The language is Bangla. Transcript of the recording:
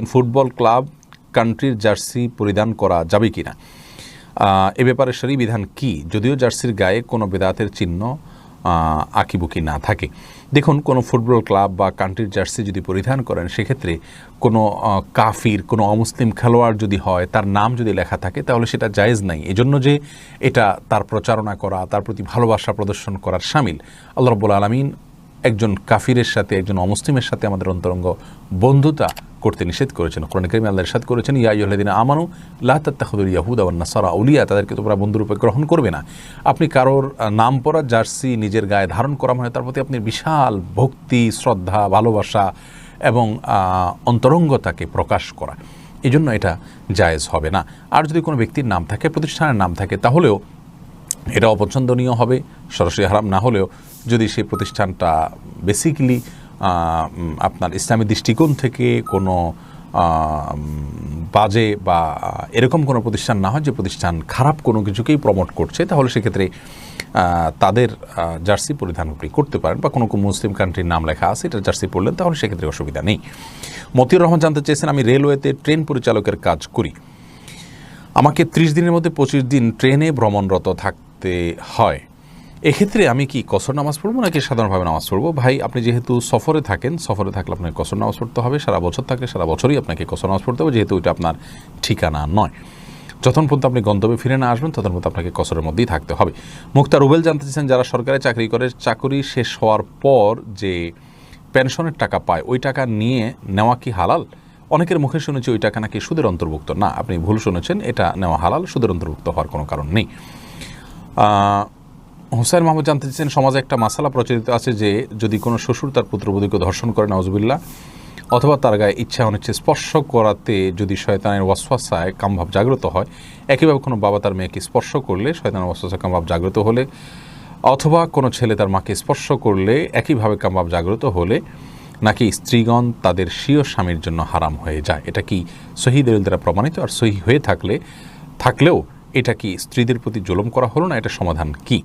ফুটবল ক্লাব কান্ট্রির জার্সি পরিধান করা যাবে কিনা, এ ব্যাপারে শরী বিধান কি, যদিও জার্সির গায়ে কোনো বেদাতের চিহ্ন আঁকিবুকি না থাকে। দেখুন, কোনো ফুটবল ক্লাব বা কান্ট্রির জার্সি যদি পরিধান করেন, সেক্ষেত্রে কোনো কাফির, কোনো অমুসলিম খেলোয়াড় যদি হয়, তার নাম যদি লেখা থাকে, তাহলে সেটা জায়েজ নাই। এজন্য যে এটা তার প্রচারণা করা, তার প্রতি ভালোবাসা প্রদর্শন করার শামিল। আল্লাহ রাব্বুল আলামিন একজন কাফিরের সাথে, একজন অমুসলিমের সাথে আমাদের অন্তরঙ্গ বন্ধুতা করতে নিষেধ করেছেন। কোরআনে কারিমে আল্লাহ ইরশাদ করেছেন, ইয়া আইয়ুহাল্লাযীনা আমানু লা তাত্তাখিযুল ইয়াহুদা ওয়ান নাসারা আউলিয়া, তাদেরকে তোমরা বন্ধুরূপে গ্রহণ করবে না। আপনি কারোর নাম পড়া জার্সি নিজের গায়ে ধারণ করা মানে তার প্রতি আপনি বিশাল ভক্তি, শ্রদ্ধা, ভালোবাসা এবং অন্তরঙ্গতাকে প্রকাশ করা। এই জন্য এটা জায়েজ হবে না। আর যদি কোনো ব্যক্তির নাম থাকে, প্রতিষ্ঠানের নাম থাকে, তাহলেও এটা অপছন্দনীয় হবে, সরাসরি হারাম না হলেও। যদি সেই প্রতিষ্ঠানটা বেসিক্যালি আপনার ইসলামী দৃষ্টিকোণ থেকে কোনো বাজে বা এরকম কোনো প্রতিষ্ঠান না হয় যে প্রতিষ্ঠান খারাপ কোনো কিছুকেই প্রমোট করছে, তাহলে সেক্ষেত্রে তাদের জার্সি পরিধান আপনি করতে পারেন। বা কোনো মুসলিম কান্ট্রির নাম লেখা আছে, এটা জার্সি পরলেন, তাহলে সেক্ষেত্রে অসুবিধা নেই। মতিউর রহমান জানতে চেয়েছেন, আমি রেলওয়েতে ট্রেন পরিচালকের কাজ করি, আমাকে 30 দিনের মধ্যে 25 দিন ট্রেনে ভ্রমণরত থাকতে হয়, এক্ষেত্রে আমি কি কসর নামাজ পড়বো নাকি সাধারণভাবে নামাজ পড়বো? ভাই, আপনি যেহেতু সফরে থাকেন, সফরে থাকলে আপনাকে কসর নামাজ পড়তে হবে। সারা বছর থাকলে সারা বছরই আপনাকে কসর নামাজ পড়তে হবে, যেহেতু ওইটা আপনার ঠিকানা নয়। যতক্ষণ পর্যন্ত আপনি গন্তব্যে ফিরে না আসবেন, ততক্ষণ পর্যন্ত আপনাকে কসরের মধ্যেই থাকতে হবে। মুক্তার রুবেল জানতে চাইছেন, যারা সরকারি চাকরি করে, চাকরি শেষ হওয়ার পর যে পেনশনের টাকা পায়, ওই টাকা নিয়ে নেওয়া কি হালাল? অনেকের মুখে শুনেছি ওই টাকা নাকি সুদের অন্তর্ভুক্ত। না, আপনি ভুল শুনেছেন, এটা নেওয়া হালাল, সুদের অন্তর্ভুক্ত হওয়ার কোনো কারণ নেই। হোসেন মাহমুদ জানতে চাইছেন, সমাজে একটা মাসালা প্রচলিত আছে যে যদি কোনো শ্বশুর তার পুত্রবধূকে ধর্ষণ করে, নাউজুবিল্লাহ, অথবা তার গায়ে ইচ্ছা অনিচ্ছে স্পর্শ করাতে যদি শয়তানের ওয়াসওয়াসায় কামভাব জাগ্রত হয়, একইভাবে কোনো বাবা তার মেয়েকে স্পর্শ করলে, শয়তানের ওয়াসওয়াসায় কামভাব জাগ্রত হলে, অথবা কোনো ছেলে তার মাকে স্পর্শ করলে একইভাবে কামভাব জাগ্রত হলে নাকি স্ত্রীগণ তাদের স্বীয় স্বামীর জন্য হারাম হয়ে যায়। এটা কি সহিহ দলিল দ্বারা প্রমাণিত? আর সহিহ হয়ে থাকলেও এটা কি স্ত্রীদের প্রতি জুলুম করা হলো না? এটা সমাধান কি?